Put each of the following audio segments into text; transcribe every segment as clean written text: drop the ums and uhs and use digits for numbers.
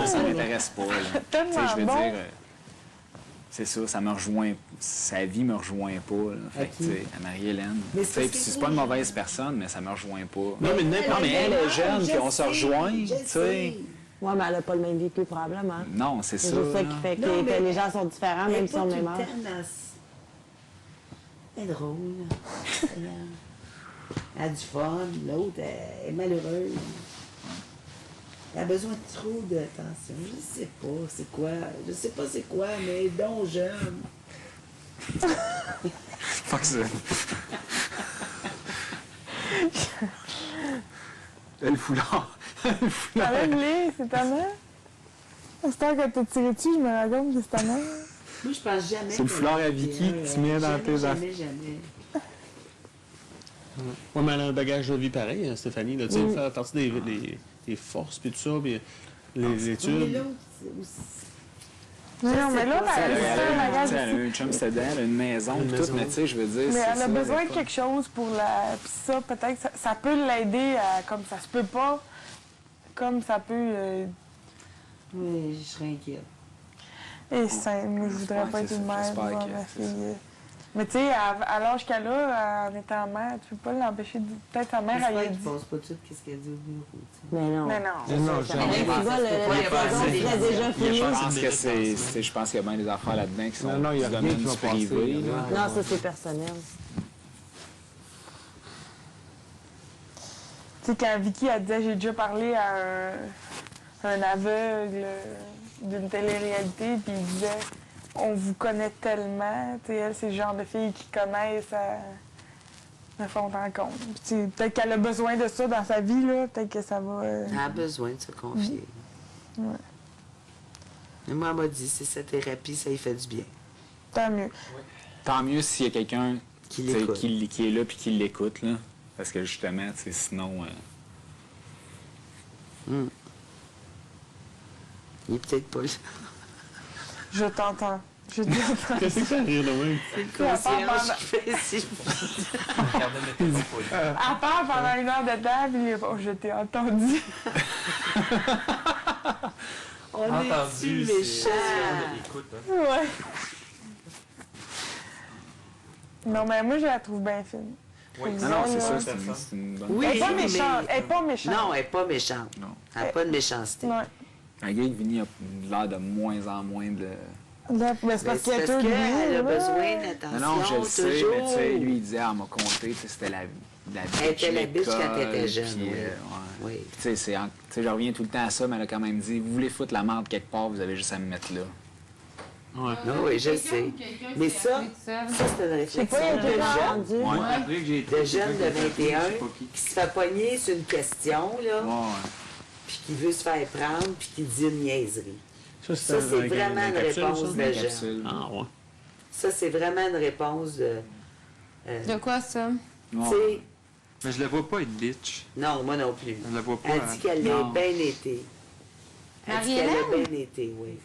ça m'intéresse pas. Tu sais, je veux dire, c'est ça me rejoint. Sa vie me rejoint pas. Là. Fait que, tu sais, à Marie-Hélène. C'est pas une mauvaise personne, mais ça me rejoint pas. Non, mais elle est jeune, puis on se rejoint, tu sais. Oui, mais elle n'a pas le même vécu, probablement. Non, c'est ça. C'est juste ça qui fait que les gens sont différents, même si on est morts. Elle est drôle. Elle a du fun. L'autre, elle est malheureuse. Elle a besoin de trop d'attention. Je sais pas c'est quoi. Je sais pas c'est quoi, mais elle est donc jeune. Fuck ça. Le foulard. Enlève-les, c'est ta mère. C'est temps que t'as tiré dessus, je me rends compte que c'est ta mère. Moi, je pense jamais. C'est le foulard à Vicky que tu mets dans tes affaires. Jamais. Oui, mais elle a un bagage de vie pareil, hein, Stéphanie. Tu sais, faire partie des forces, puis tout ça, puis les études. Mais l'autre, Non, mais là, Elle a un chum sédent, elle a une maison, tout, mais tu sais, je veux dire. Mais elle a besoin de quelque chose pour la. Puis ça, peut-être, ça peut l'aider à. Comme ça se peut pas. Comme ça peut. oui, je serais inquiète. Et ça, moi, je voudrais pas être une mère j'espère devant que ma c'est fille. Mais tu sais, à l'âge qu'elle a, en étant mère, tu peux pas l'empêcher de. Peut-être sa mère, elle J'espère a qu'il dit. pense pas tout ce qu'elle dit au bureau. Mais non. Mais non. Non, Tu vois, le serait déjà fini. Je pense que je pense qu'il y a bien des affaires là-dedans qui sont Non, il y a du rien domaine qui du va privé. passer, là. Non, ça, c'est personnel. Tu sais, quand Vicky, elle disait, j'ai déjà parlé à un aveugle d'une télé-réalité, puis il disait, on vous connaît tellement. Tu sais, elle, c'est le genre de fille qui connaissent à fond en compte. Puis, tu sais, peut-être qu'elle a besoin de ça dans sa vie, là. Peut-être que ça va. Elle a besoin de se confier. Ouais. Et moi, elle m'a dit, c'est sa thérapie, ça lui fait du bien. Tant mieux. Tant mieux s'il y a quelqu'un Qui tu sais, l'écoute. qui est là puis qui l'écoute, là. Parce que justement, tu sais, sinon. Il est peut-être pas là. Je t'entends. Je t'entends. Qu'est-ce que ça rire de même? C'est le concierge qui fait si Elle parle pendant 1 heure de temps, puis oh, je t'ai entendu. On est-tu méchants? Ouais. Non, mais moi, je la trouve bien fine. Non, non, c'est ça, c'est une bonne. Oui, Elle est pas mais- méchante. Elle est pas méchante. Non, elle n'est pas méchante. Non. Elle n'a pas de méchanceté. Ouais. Malgré que Vinny a l'air de moins en moins de. Là, mais c'est Mais parce c'est qu'il y a parce tout qu'elle a lui, besoin Non, d'attention non, je le sais, mais tu sais, toujours. lui, il disait, elle m'a compté, tu sais, c'était la Elle était la bitch quand l'école, elle était jeune, puis, oui. ouais. Oui. Tu sais, je reviens tout le temps à ça, mais elle a quand même dit, vous voulez foutre la merde quelque part, vous avez juste à me mettre là. Ouais. Non, oui, je sais. Mais ça, c'est une Je sais pas, il y a réflexion de quelqu'un jeune. rendu. Ouais. De jeune de 21 qui se fait pogner sur une question, là, Ouais. puis qui veut se faire prendre, puis qui dit une niaiserie. Ça, c'est avec vraiment une capsule, réponse ça? de La jeune. capsule. Ah, ouais. Ça, c'est vraiment une réponse de... De quoi ça? Tu Ouais. sais, Mais je la vois pas être bitch. non, moi non plus. Je la vois pas. Elle dit qu'elle l'a Non. bien été. Elle dit qu'elle a bien été, oui.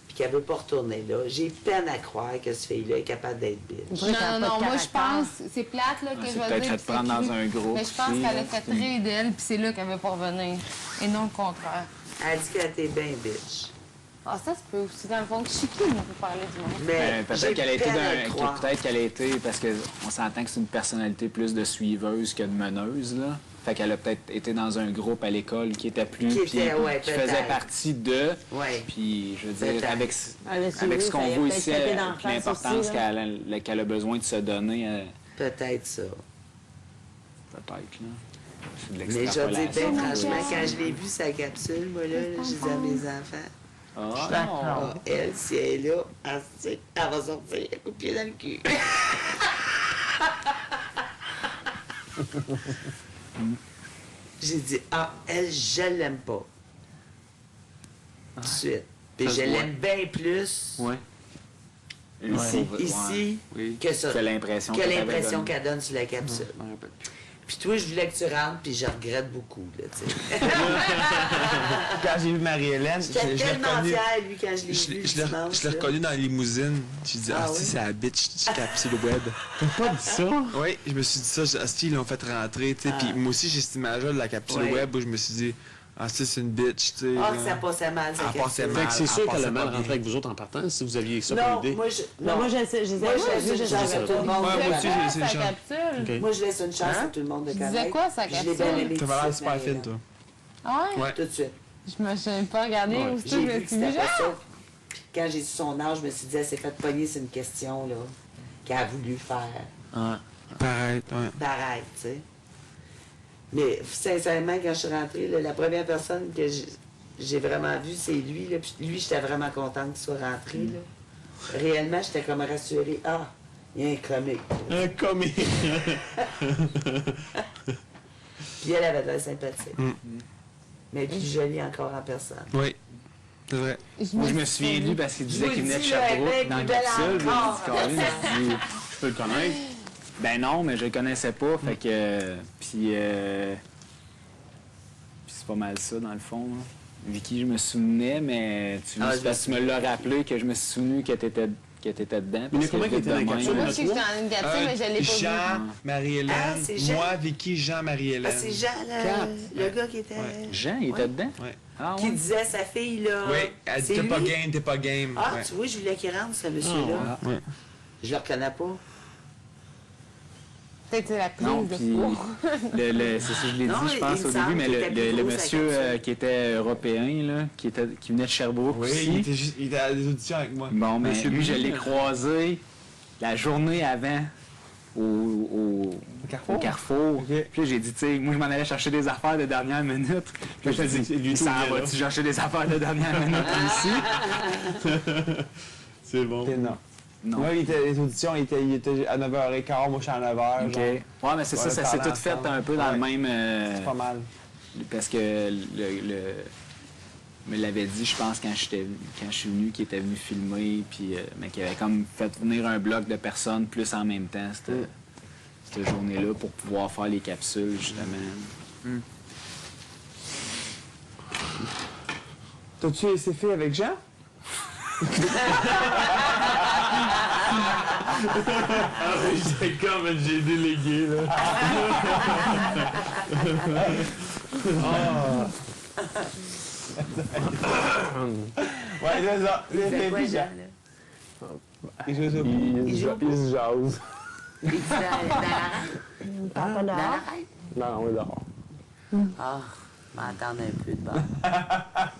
Puis qu'elle veut pas retourner là. J'ai peine à croire que cette fille-là est capable d'être bitch. Non, non, moi je pense, c'est plate là, que C'est je vais peut-être dire. fait prendre c'est dans un groupe Mais je pense aussi, qu'elle là. a fait rire d'elle, puis c'est là qu'elle veut pas revenir. Et non le contraire. Elle dit qu'elle était bien bitch. Ah, ça se peut aussi. Dans le fond, je suis qui, moi, pour parler du monde? Mais Peut-être j'ai qu'elle a été peine à le croire. peut-être qu'elle a été, parce qu'on s'entend que c'est une personnalité plus de suiveuse que de meneuse, là. Fait qu'elle a peut-être été dans un groupe à l'école qui était plus, Qui puis était, ouais, qui faisait peut-être. partie de, Ouais. puis je veux dire, Peut-être. avec ce qu'on ça y a voit peut-être ici, tapé dans la avec face l'importance aussi, là. qu'elle a besoin de se donner, Peut-être ça. peut-être, là. C'est de Mais je vais dire, l'extrapolation. ben, franchement, quand je l'ai vue, sa capsule, moi, là, je disais à mes enfants, Ah, elle, si elle est là, elle sait qu'elle va sortir un coup de pied dans le cul. J'ai dit, ah, elle, je l'aime pas. Tout de suite. Puis Ça je se voit. l'aime bien plus Ouais. ici Oui. que ça. C'est l'impression que qu'elle avait l'impression donnée. qu'elle donne sur la capsule. Je m'en rappelle plus. Puis toi, je voulais que tu rentres, puis je regrette beaucoup, là, tu sais. Quand j'ai vu Marie-Hélène, J'étais je l'ai tellement reconnue. fière, lui, quand je l'ai Je vu l'ai- le je l'ai dimanche, je l'ai là. reconnu dans la limousine. J'ai dit, Ah ah, oui? si, c'est la bitch du capsule web. T'as pas dit ça? Oui, je me suis dit ça. Ah, si, ils l'ont fait rentrer, tu sais. Puis moi aussi, j'ai cette image-là de la capsule Ouais. web où je me suis dit, Ah, c'est une bitch, tu sais. Ah, que ça passait mal, ça. Elle passait Fait mal. que c'est sûr elle qu'elle a passait mal pas rentré bien. avec vous autres en partant, si vous aviez ça Non, comme idée. moi, Moi, je laisse une chance à tout le monde. Ouais, moi aussi, j'ai laissé une sa chance. capsule. OK. Moi, je laisse une chance Hein? à tout le monde de Tu connaître. disais quoi, sa Puis je l'ai bien capsule? aimé. T'avais l'air super fine, toi. Ah ouais? Ouais. Tout de suite. Je me suis pas regardée Ouais. aussi, J'ai je me vu que suis dit, c'était pas genre, ça. Puis quand j'ai su son âge, je me suis dit, elle s'est fait pogner, c'est une question, là, qu'elle a voulu faire. Pareil, ouais. Pareil, tu sais. Mais sincèrement, quand je suis rentrée, là, la première personne que j'ai vraiment vue, c'est lui. Là. Puis lui, j'étais vraiment contente qu'il soit rentré. Là. Réellement, j'étais comme rassurée. Ah, il y a un comique. Un comique. Puis elle avait de la sympathie. Mais plus jolie encore en personne. Oui, c'est vrai. Moi, je me souviens de lui parce qu'il disait vous qu'il le venait de dis, là, Sherbrooke avec dans une le belle capsule. Puis encore. je me dis, Colin, Je peux le connaître. ben non, mais je le connaissais pas. Fait que. Puis c'est pas mal ça, dans le fond. Là. Vicky, je me souvenais, mais c'est parce que tu me l'as rappelé que je me suis souvenu que t'étais dedans. Mais parce comment que qu'il était dans la de même, capsule? moi aussi, j'étais en une capsule, mais je l'ai pas Jean, vu. Marie-Hélène. Ah, c'est Jean. Moi, Vicky, Jean, Marie-Hélène. Ah, c'est Jean, le gars qui était. Jean, il était dedans? Ouais. Ah Qui ouais? disait sa fille, là. Oui, elle dit C'est t'es pas lui? game, t'es pas game. Ah, Ouais. tu vois, je voulais qu'il rentre, ce monsieur-là. Ah, ouais. Je le reconnais pas. Peut-être que c'est la Non, prise de puis four. c'est ça, je l'ai Non, dit, je il pense, me au semble début, mais qu'il était plus le gros, sa monsieur capsule. qui était européen, là, qui venait de Sherbrooke Oui, aussi. il était à des auditions avec moi. Bon, mais Monsieur lui, je Billy, l'ai là. croisé la journée avant au Carrefour. Ok. Puis là, j'ai dit, tu sais, moi, je m'en allais chercher des affaires de dernière minute. Puis je dit, lui, ça tout vient là. va-tu chercher des affaires de dernière minute ici? C'est bon. Non. Non. Moi, les auditions, il était à 9h15, moi je suis à 9h. OK. Genre. Ouais, mais c'est ça, Ouais, ça s'est parler tout fait ensemble. un peu dans le Ouais. même... C'est pas mal. Parce que me l'avait dit, je pense, quand je suis venu, qu'il était venu filmer, puis, mais qu'il avait comme fait venir un bloc de personnes plus en même temps cette journée-là pour pouvoir faire les capsules, justement. T'as-tu laissé filles avec Jean? C'est comme j'ai délégué, là. Ouais, c'est ça. Il fait quoi, Jean. Jean, là? Il joue ça. Il joue Il se jase. Il dit dans Pas la dehors. reine? Non, on est dehors. Ah, m'entendre un peu de bord. Ah,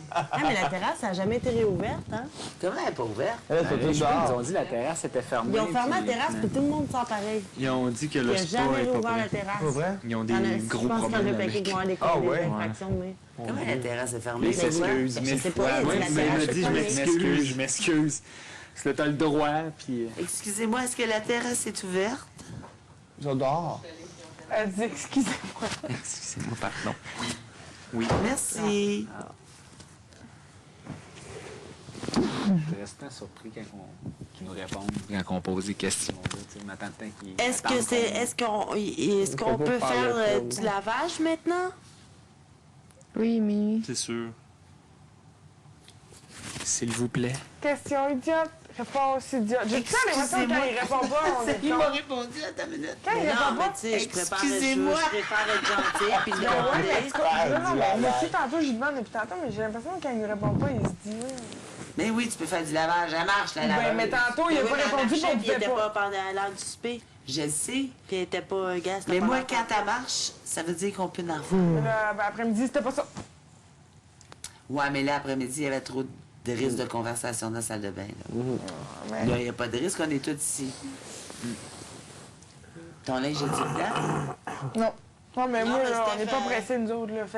mais la terrasse, ça n'a jamais été réouverte, hein? Comment elle n'est pas ouverte? Là, c'est tout Ils dehors. ont dit que la terrasse était fermée. Ils ont fermé la puis- terrasse, puis tout le monde sent pareil. Ils ont dit que Ils le n'ont spa jamais est pas réouvert la prêt. terrasse. Pas vrai? Ils ont des Je gros pense qu'il y en a problèmes un paquet avec. qui vont avoir des Ah, ouais? infractions, mais... Comment la terrasse est fermée? Il C'est quoi? s'excuse Je mille sais pas, fois. il a dit Oui, la mais il terrasse m'a dit, est je fermée. m'excuse, je m'excuse. Parce que t'as le droit, puis... Excusez-moi, est-ce que la terrasse est ouverte? Ils sont dehors. Elle dit, excusez-moi. Excusez-moi, pardon. Merci. Je reste tant surpris quand qu'ils nous répondent, quand on pose des questions. Là, tu sais, m'attends le temps qu'ils Est-ce que attendent c'est... qu'on- Est-ce qu'on peut peut pas faire parler du lavage maintenant? Oui, mais... C'est sûr. S'il vous plaît. Question idiote. Réponse idiote. J'ai tout le temps l'impression que quand il répond pas, on est Il con. m'a répondu à ta minute. Quand il Non, répond mais pas, tu sais, je préfère Excusez-moi. je préfère être gentille, puis le ben ouais, mais demander. c'est quoi? Non, mais moi aussi, tantôt, je lui demande depuis tantôt, mais j'ai l'impression que quand il ne répond pas, il se dit. Mais oui, tu peux faire du lavage. Elle marche, la laveuse. Ben, mais tantôt, il n'a Oui, pas mais elle répondu, marchait, puis on puis il pouvait était pas. pas pendant l'heure du souper. Je le sais. Puis elle était pas un gars. Mais moi, quand elle marche, ça veut dire qu'on peut en faire. Mais là, ben, après-midi, c'était pas ça. Ouais, mais là, après-midi, il y avait trop de risques de conversation dans la salle de bain. Là, il n'y a pas de risque, on est tous ici. Ton linge est-tu dedans? Non. Non, mais Non, moi, mais là, on c'était n'est pas fait- pressés, nous autres. Là. Fait